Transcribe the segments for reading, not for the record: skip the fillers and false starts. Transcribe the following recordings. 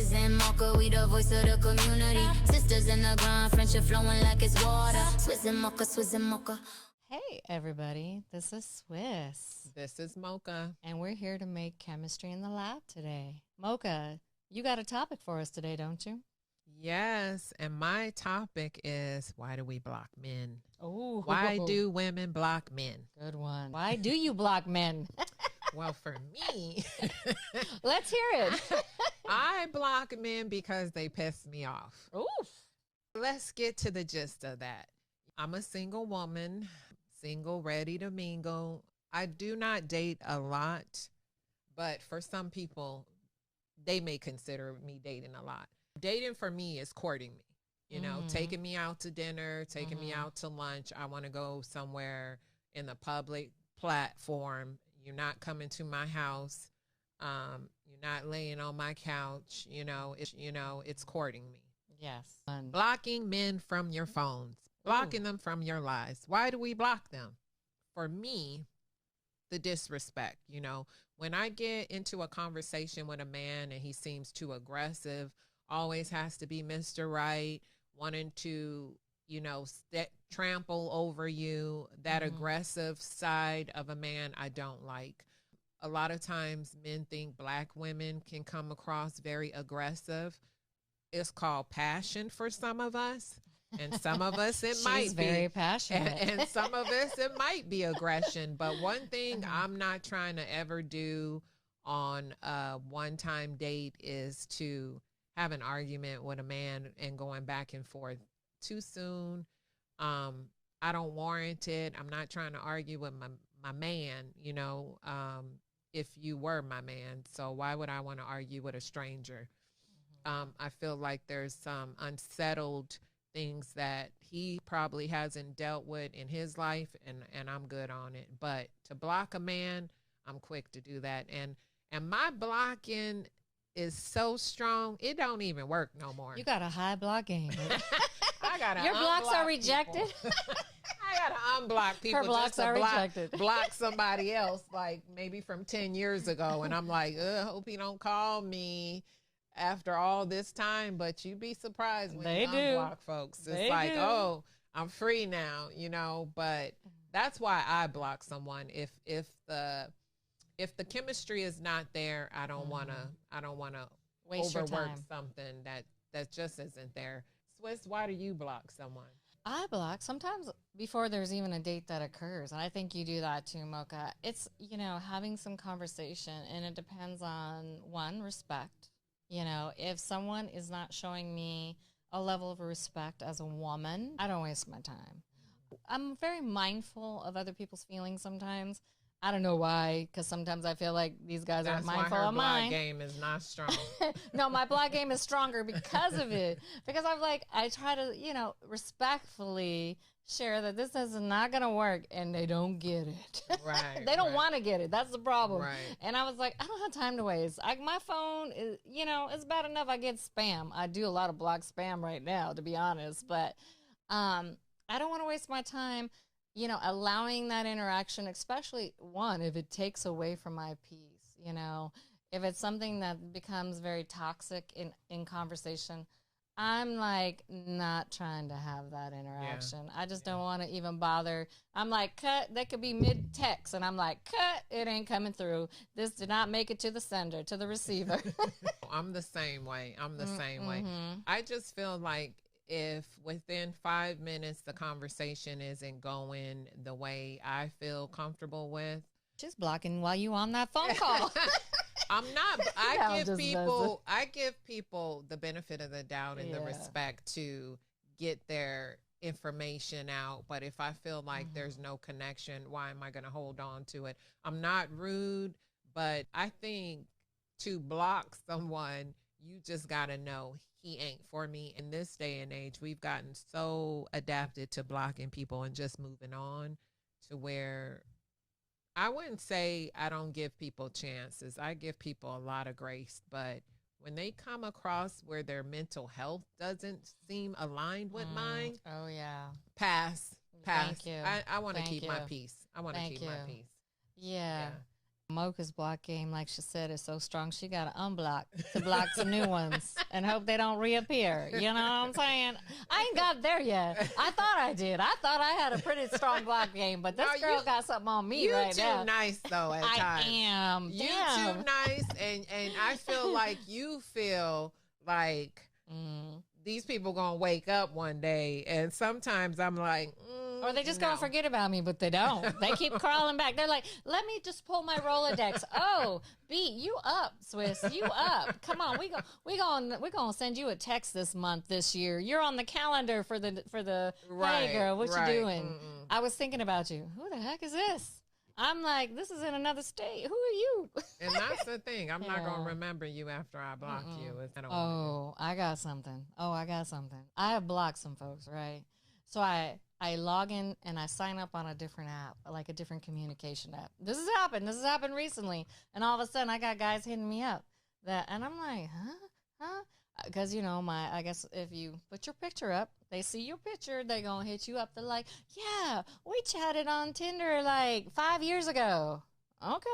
Swizz N Mocca, we the voice of the community. Sisters in the grind, friendship flowing like it's water. Swizz N Mocca, Swizz N Mocca. Hey, everybody. This is Swizz. This is Mocha. And we're here to make chemistry in the lab today. Mocha, you got a topic for us today, don't you? Yes, and my topic is, why do we block men? Oh, Why do women block men? Good one. Why do you block men? Well, for me, Let's hear it. I block men because they piss me off. Oof. Let's get to the gist of that. I'm a single woman, single, ready to mingle. I do not date a lot, but for some people, they may consider me dating a lot. Dating for me is courting me, you know, taking me out to dinner, taking me out to lunch. I want to go somewhere in the public platform. You're not coming to my house. You're not laying on my couch. It's courting me. Yes. Blocking men from your phones, blocking them from your lives. Why do we block them? For me, the disrespect, when I get into a conversation with a man and he seems too aggressive, always has to be Mr. Right, wanting to, trample over you, that aggressive side of a man I don't like. A lot of times men think black women can come across very aggressive. It's called passion for some of us. And some of us, it might be very passionate. And some of us, it might be aggression. But one thing I'm not trying to ever do on a one-time date is to have an argument with a man and going back and forth too soon. I don't warrant it. I'm not trying to argue with my man, if you were my man. So why would I want to argue with a stranger? I feel like there's some unsettled things that he probably hasn't dealt with in his life, and I'm good on it. But to block a man, I'm quick to do that. And my blocking is so strong, it don't even work no more. You got a high block game. I gotta Your blocks are rejected. I gotta unblock people. Her blocks are rejected. Block somebody else, like maybe from 10 years ago, and I'm like, hope he don't call me after all this time. But you'd be surprised when They you do. unblock folks. It's They like, do. oh, I'm free now, But that's why I block someone. If the chemistry is not there, I don't wanna Waste your overwork time. something that just isn't there. Swizz, why do you block someone? I block sometimes before there's even a date that occurs. And I think you do that too, Mocha. It's, having some conversation, and it depends on, one, respect. If someone is not showing me a level of respect as a woman, I don't waste my time. I'm very mindful of other people's feelings sometimes. I don't know why, because sometimes I feel like these guys aren't mindful of mine. That's why her block game is not strong. No, my block game is stronger because of it. Because I try to, respectfully share that this is not going to work, and they don't get it. Right. They don't want to get it. That's the problem. Right. And I was like, I don't have time to waste. My phone is, it's bad enough I get spam. I do a lot of block spam right now, to be honest. But I don't want to waste my time, allowing that interaction, especially if it takes away from my peace, if it's something that becomes very toxic in conversation, I'm like not trying to have that interaction. Yeah. I just don't want to even bother. I'm like, cut. They could be mid-text, and I'm like, cut. It ain't coming through. This did not make it to the sender, to the receiver. I'm the same way. Way. I just feel like if within 5 minutes the conversation isn't going the way I feel comfortable with, just blocking while you on that phone call. I'm not. I give people the benefit of the doubt and the respect to get their information out. But if I feel like there's no connection, why am I going to hold on to it? I'm not rude, but I think to block someone, you just got to know he ain't for me. In this day and age, we've gotten so adapted to blocking people and just moving on to where I wouldn't say I don't give people chances. I give people a lot of grace, but when they come across where their mental health doesn't seem aligned with mine, oh yeah, pass. Thank you. I want to keep my you. peace. I want to keep my peace. Yeah. Mocha's block game, like she said, is so strong. She got to unblock to block some new ones and hope they don't reappear. You know what I'm saying? I ain't got there yet. I thought I did. I thought I had a pretty strong block game, but this girl got something on me right now. You too nice, though, at times. I am. You too nice, and I feel like you feel like these people going to wake up one day, and sometimes I'm like... or they just gonna forget about me, but they don't. They keep crawling back. They're like, let me just pull my Rolodex. Oh, B, you up, Swizz? You up? Come on, we gonna send you a text this year. You're on the calendar for the right, hey girl, what right. you doing? I was thinking about you. Who the heck is this? I'm like, this is in another state. Who are you? And that's the thing. I'm not gonna remember you after I block you. I got something. I have blocked some folks, right? So I log in and I sign up on a different app, like a different communication app. This has happened recently. And all of a sudden I got guys hitting me up and I'm like, huh? Because, I guess if you put your picture up, they see your picture, they going to hit you up. They're like, yeah, we chatted on Tinder like 5 years ago. Okay.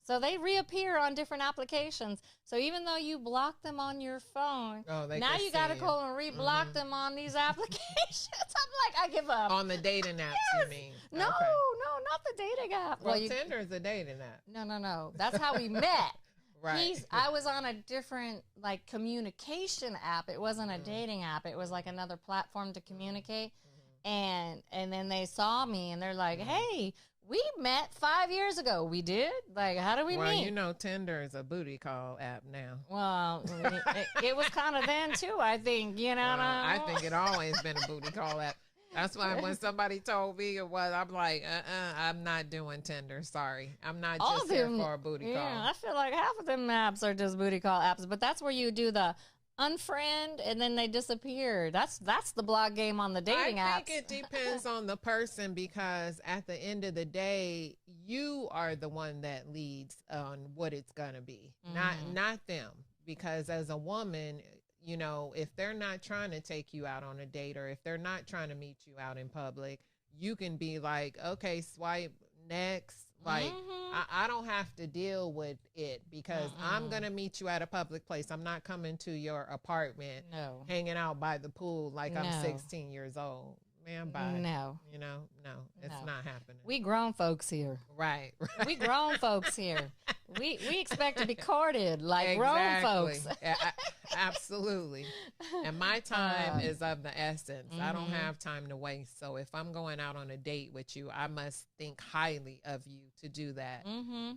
So they reappear on different applications. So even though you block them on your phone, now you got to go and re-block them on these applications. I'm like, I give up. On the dating apps, you mean? No, not the dating app. Well, Tinder is a dating app. No. That's how we met. Right. I was on a different, like, communication app. It wasn't a dating app. It was like another platform to communicate. And then they saw me and they're like, hey, we met 5 years ago. We did? Like, how did we meet? Well, Tinder is a booty call app now. Well, it was kind of then, too, I think. I think it always been a booty call app. That's why when somebody told me it was, I'm like, I'm not doing Tinder. Sorry. I'm not just here for a booty call. Yeah, I feel like half of them apps are just booty call apps. But that's where you do the unfriend and then they disappear. That's the block game on the dating apps. I think it depends on the person, because at the end of the day, you are the one that leads on what it's gonna be, not them. Because as a woman, if they're not trying to take you out on a date, or if they're not trying to meet you out in public, you can be like, okay, swipe next. Like, I don't have to deal with it, because I'm going to meet you at a public place. I'm not coming to your apartment, hanging out by the pool like I'm 16 years old. Man, bye. No. It's not happening. We grown folks here. Right. We grown folks here. We expect to be courted like grown folks. Absolutely. And my time is of the essence. I don't have time to waste. So if I'm going out on a date with you, I must think highly of you to do that.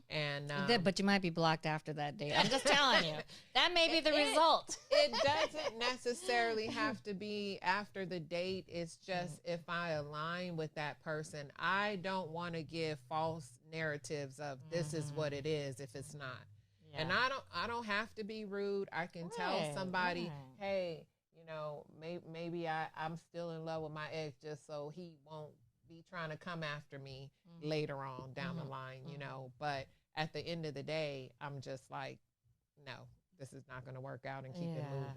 And but you might be blocked after that date. I'm just telling you. That may be the result. It doesn't necessarily have to be after the date. It's just if I align with that person, I don't want to give false narratives of this is what it is if it's not. And I don't have to be rude. I can tell somebody, hey, maybe I'm still in love with my ex, just so he won't be trying to come after me later on down the line, But at the end of the day, I'm just like, no, this is not going to work out, and keep it moving.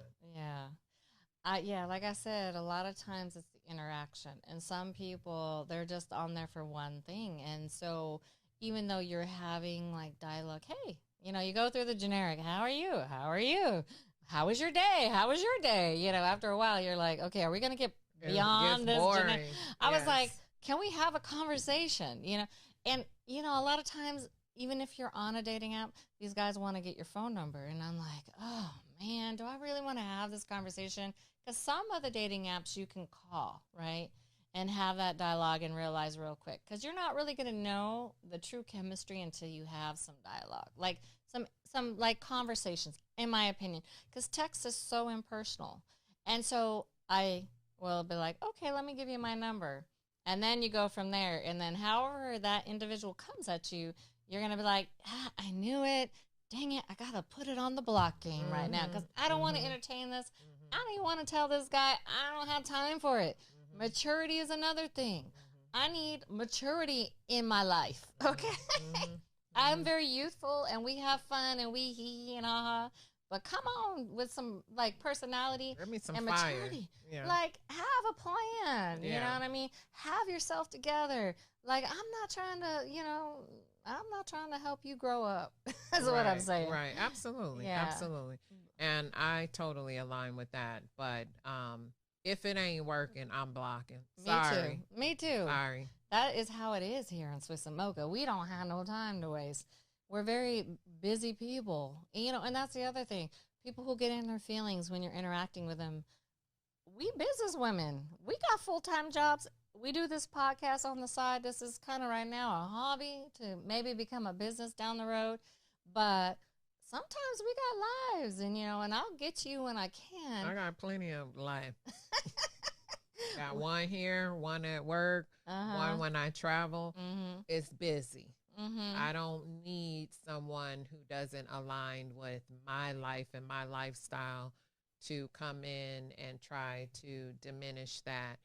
Like I said, a lot of times it's the interaction, and some people, they're just on there for one thing. And so even though you're having like dialogue, hey, you go through the generic, how are you? How are you? How was your day? How was your day? After a while, you're like, okay, are we going to get beyond this generic? I was like, can we have a conversation? And, a lot of times, even if you're on a dating app, these guys want to get your phone number. And I'm like, oh, man, do I really want to have this conversation? Because some of the dating apps you can call, right, and have that dialogue and realize real quick. Because you're not really going to know the true chemistry until you have some dialogue, like some like conversations, in my opinion. Because text is so impersonal. And so I will be like, okay, let me give you my number. And then you go from there. And then however that individual comes at you, you're going to be like, I knew it. Dang it, I got to put it on the block game right now, because I don't want to entertain this. I don't even want to tell this guy I don't have time for it. Maturity is another thing. I need maturity in my life, okay? I'm very youthful, and we have fun, and we hee and aha. But come on with some, like, personality and maturity. Yeah. Like, have a plan. You know what I mean? Have yourself together. Like, I'm not trying to, I'm not trying to help you grow up. That's what I'm saying. Right. Absolutely. Yeah. Absolutely. And I totally align with that. But if it ain't working, I'm blocking. Sorry. Me too. Sorry. That is how it is here in Swizz N Mocca. We don't have no time to waste. We're very busy people. You know, and that's the other thing. People who get in their feelings when you're interacting with them. We business women. We got full-time jobs. We do this podcast on the side. This is kind of right now a hobby to maybe become a business down the road. But sometimes we got lives, and you know, and I'll get to you when I can. I got plenty of life. Got one here, one at work, one when I travel. It's busy. I don't need someone who doesn't align with my life and my lifestyle to come in and try to diminish that.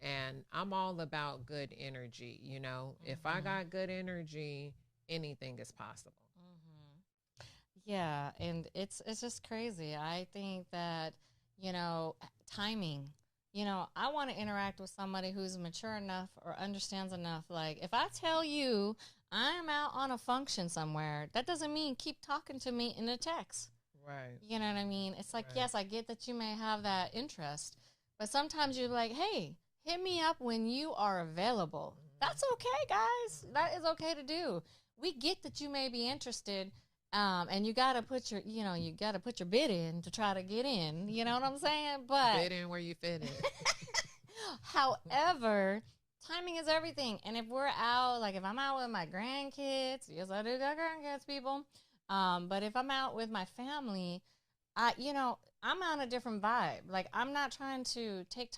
And I'm all about good energy. You know, if I got good energy, anything is possible. Yeah, and it's just crazy. I think that, you know, timing. You know, I want to interact with somebody who's mature enough or understands enough. Like, if I tell you I'm out on a function somewhere, that doesn't mean keep talking to me in a text. Right. You know what I mean? It's like, yes, I get that you may have that interest, but sometimes you're like, hey, hit me up when you are available. That's okay, guys. That is okay to do. We get that you may be interested. And you gotta put your, you know, you gotta put your bid in to try to get in. You know what I'm saying? But bid in where you fit in. However, timing is everything. And if we're out, like if I'm out with my grandkids, yes, I do got grandkids, people. But if I'm out with my family, you know, I'm on a different vibe. Like I'm not trying to take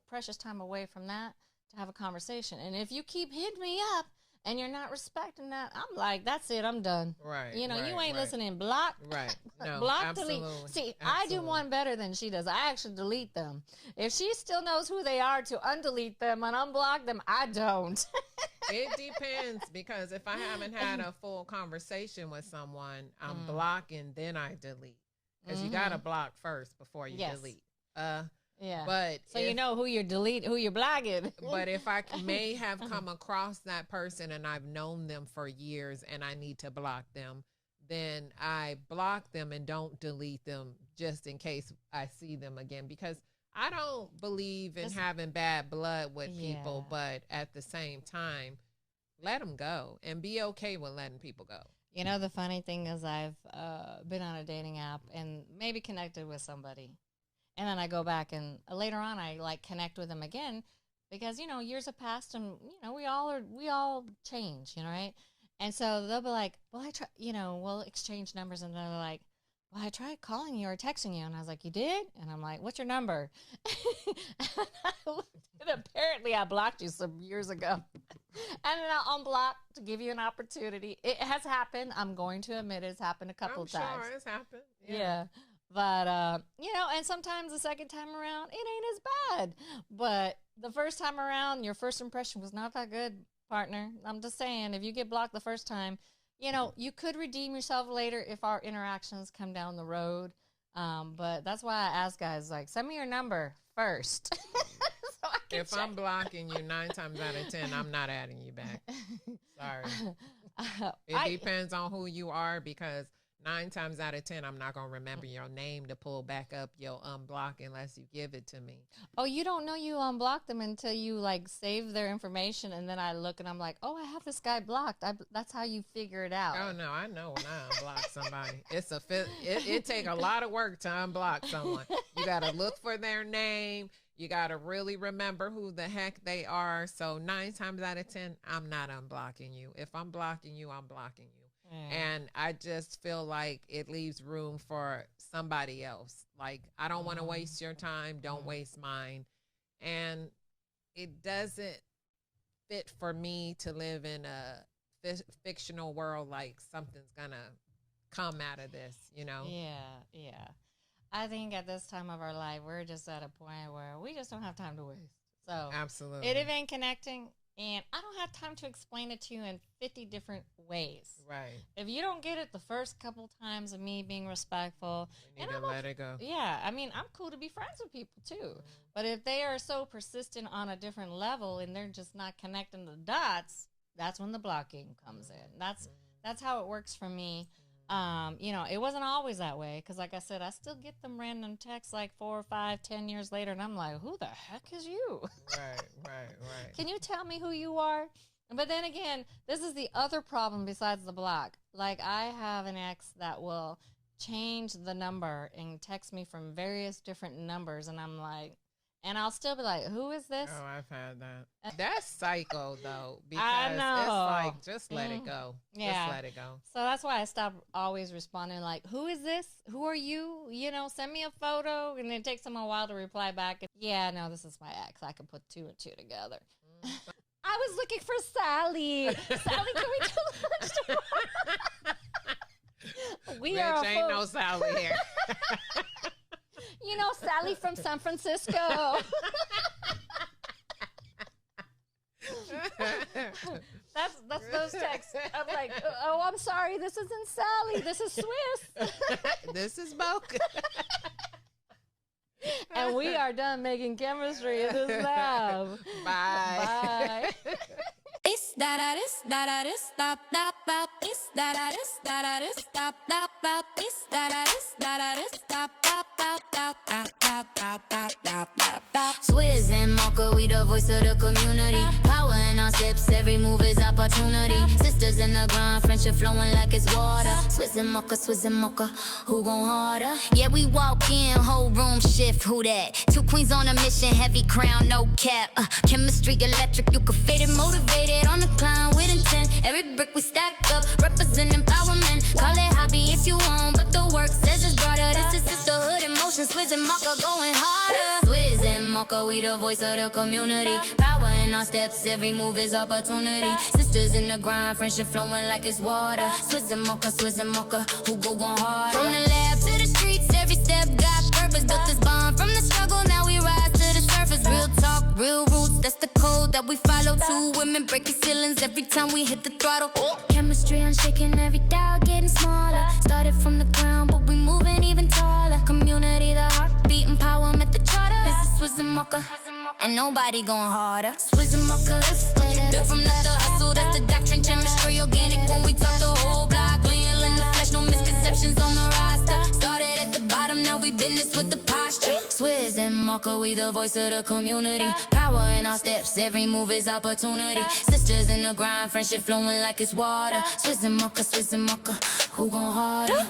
precious time away from that to have a conversation. And if you keep hitting me up, and you're not respecting that, I'm like, that's it, I'm done. Right. You know, right, you ain't right. listening. Block. Right. No, block, absolutely. delete. See, absolutely. I do one better than she does. I actually delete them. If she still knows who they are to undelete them and unblock them, I don't. It depends, because if I haven't had a full conversation with someone, I'm blocking, then I delete. Because you got to block first before you delete. Yeah. But so you know who you're blocking. But if I may have come across that person and I've known them for years and I need to block them, then I block them and don't delete them just in case I see them again. Because I don't believe in having bad blood with people, but at the same time, let them go and be okay with letting people go. You know, the funny thing is I've been on a dating app and maybe connected with somebody. And then I go back and later on I like connect with them again because, you know, years have passed and, you know, we all change, you know, right? And so they'll be like, well, I try, you know, we'll exchange numbers and they're like, well, I tried calling you or texting you. And I was like, you did? And I'm like, what's your number? And apparently I blocked you some years ago. And then I'll unblock to give you an opportunity. It has happened. I'm going to admit it's happened a couple of times. I'm sure it's happened. Yeah. But, you know, and sometimes the second time around, it ain't as bad. But the first time around, your first impression was not that good, partner. I'm just saying, if you get blocked the first time, you know, you could redeem yourself later if our interactions come down the road. But that's why I ask guys, like, send me your number first. So if I'm blocking you 9 times out of 10, I'm not adding you back. Sorry. It depends on who you are, because 9 times out of 10, I'm not going to remember your name to pull back up your unblock unless you give it to me. Oh, you don't know you unblocked them until you like save their information. And then I look and I'm like, oh, I have this guy blocked. That's how you figure it out. Oh, no, I know when I unblock somebody. It take a lot of work to unblock someone. You got to look for their name. You got to really remember who the heck they are. So 9 times out of 10, I'm not unblocking you. If I'm blocking you, I'm blocking you. And I just feel like it leaves room for somebody else. Like, I don't want to waste your time. Don't waste mine. And it doesn't fit for me to live in a fictional world like something's going to come out of this, you know? Yeah. I think at this time of our life, we're just at a point where we just don't have time to waste. So absolutely. It ain't connecting. And I don't have time to explain it to you in 50 different ways. Right. If you don't get it the first couple times of me being respectful, we need to let it go. Yeah, I mean, I'm cool to be friends with people too. But if they are so persistent on a different level and they're just not connecting the dots, that's when the blocking comes in. That's how it works for me. You know, it wasn't always that way because, like I said, I still get them random texts like 4 or 5, 10 years later, and I'm like, who the heck is you? Right. Can you tell me who you are? But then again, this is the other problem besides the block. Like, I have an ex that will change the number and text me from various different numbers, and I'm like, and I'll still be like, who is this? Oh, I've had that. That's psycho, though, because I know. it's like, just let it go. Yeah. Just let it go. So that's why I stopped always responding like, who is this? Who are you? You know, send me a photo. And it takes them a while to reply back. Yeah, no, this is my ex. I can put 2 and 2 together. I was looking for Sally. Sally, can we do lunch tomorrow? We Bitch, are ain't no Sally here. You know, Sally from San Francisco. That's those texts. I'm like, oh, I'm sorry, this isn't Sally. This is Swizz. This is Mocca. And we are done making chemistry in this lab. Bye. Bye. It's that it's that it's stop stop. It's that it's stop stop. It's that it's stop stop. Swizz N Mocca, we the voice of the community. Power in our steps, every move is opportunity. Sisters in the grind, friendship flowing like it's water. Swizz N Mocca, who gon' harder? Yeah, we walk in, whole room shift, who that? 2 queens on a mission, heavy crown, no cap. Chemistry electric, you can fade it, motivated on the climb with intent. Every brick we stack up, represent empowerment. Call it hobby if you want, but the work says it's broader. This is sisterhood in motion, Swizz N Mocca going harder. Swizz N Mocca, we the voice of the community. Power in our steps, every move is opportunity. Sisters in the grind, friendship flowing like it's water. Swizz N Mocca, who go harder? From the lab to the streets, every step got purpose. Built this bond from the struggle, now we rise to the surface. Real talk, real roots, that's the code that we follow. 2 women breaking ceilings every time we hit the throttle. Chemistry unshaken, every dial getting smaller. Started from the ground, but we moving even taller. Community, the heartbeat, empowerment, the charter. This is Swizz N Mocca, and nobody going harder. Swizz N Mocca, built from the hustle, that's the doctrine. Chemistry organic when we talk the whole block. Real in the flesh, no misconceptions on the roster. Started at the bottom, now we business with the posture. Swizz N Mocca, we the voice of the community. Power in our steps, every move is opportunity. Sisters in the grind, friendship flowing like it's water. Swizz N Mocca, who gon' harder?